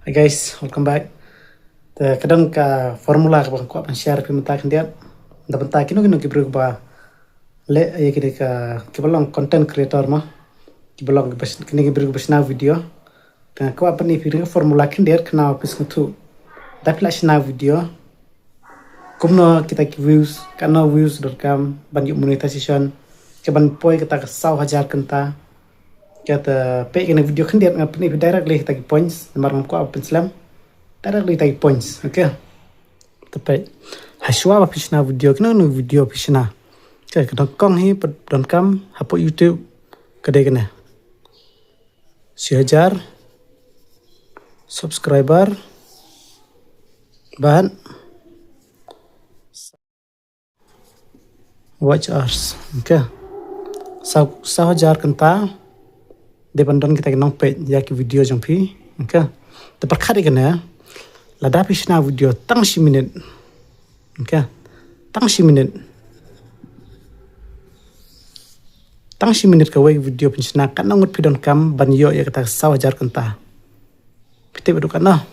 Hi guys, welcome back. Kadang ka formula ka bang ko pan share ke mata kan dia. Da banta kino kino ki berubah le ya kini ka belong content creator mah. Ki belong bas kini ki berubah sna video. Dan ko apa ni pilih formula kan dia kena apis ngutu. Da pila sna video. Kumno kita ki views kana views rekam banyak monetization. Ke ban poi kita ka 1,000 kenta. Kata pe kena video kan dia ngap ni directly kita ki points nomor ko apa Islam directly kita ki points okay tapi haswa apa pisna video kena no video pisna ke kena kong hi don kam hapo YouTube kade kena 1,000 subscriber ban watch hours okay 1,000 kenta dependon kita kenong page ya ki video jang pi okay te perkhari kana la da pisna video tang si minute okay tang si minute ka way video pisna kana ngut pidon kam ban yo ya kata 1,000 kanta pite bedu kana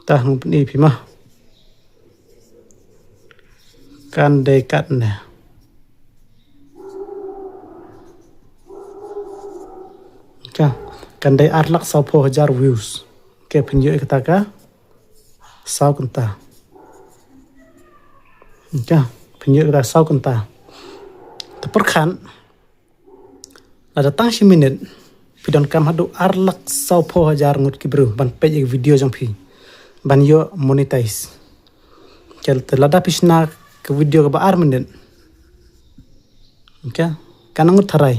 ta ngut ni pi mah kan de kat na kan day arlak 1,000 views ke pinjo kata ka 100 kenta pinjo kata 100 kenta teperkan ada tang si minute pidon kam hadu arlak 1,000 ngut kibru ban page video jang pi ban yo monetize kel telada pisna ke video ka ba minute kan ngut tharai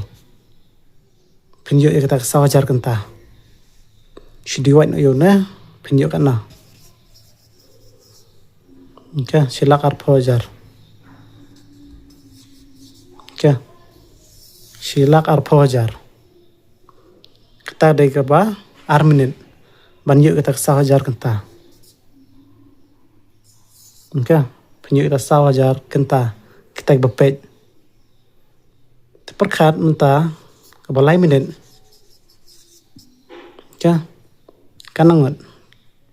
pinjo kata 1,000 kenta Shidiwat no yun pinjo ka na silak 4,000 silak 4,000 kita day ka ba minute banyo kata 1,000 kenta pinjo kata 1,000 kenta kita bepet terperkat menta kabalay minute kanang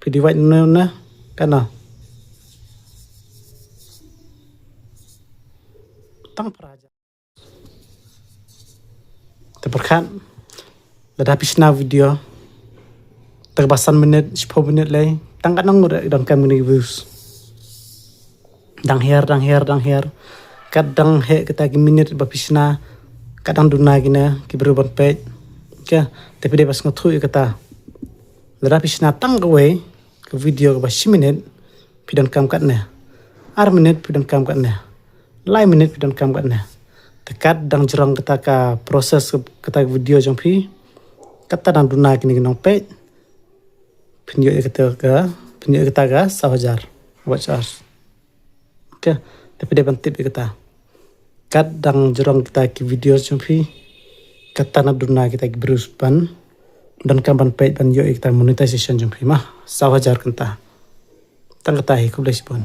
pidiwat na kana tang praja terperkat lada pisna video terbasan menit 10 menit lay tang kanang dan kami views dang her kadang he kita ki minit ba pisna kadang duna gina ki berubah page tapi dia pas ngothu kata lada pisna tang away ke video ke 10 minit pidon kam katna minit pidon kam katna lai minit pidon kam katna tekat dang jerong kata ka proses kata video jong pi kata dang duna kini nong page pinjo kata ka 1,000 watch hours tapi dia bantip kata kat dang jerong kita ki video jong pi kata na duna kita ki beruspan dan kampan page ban yo kita monetization jong pi mah 1,000 kenta tang kata hi kublai sipon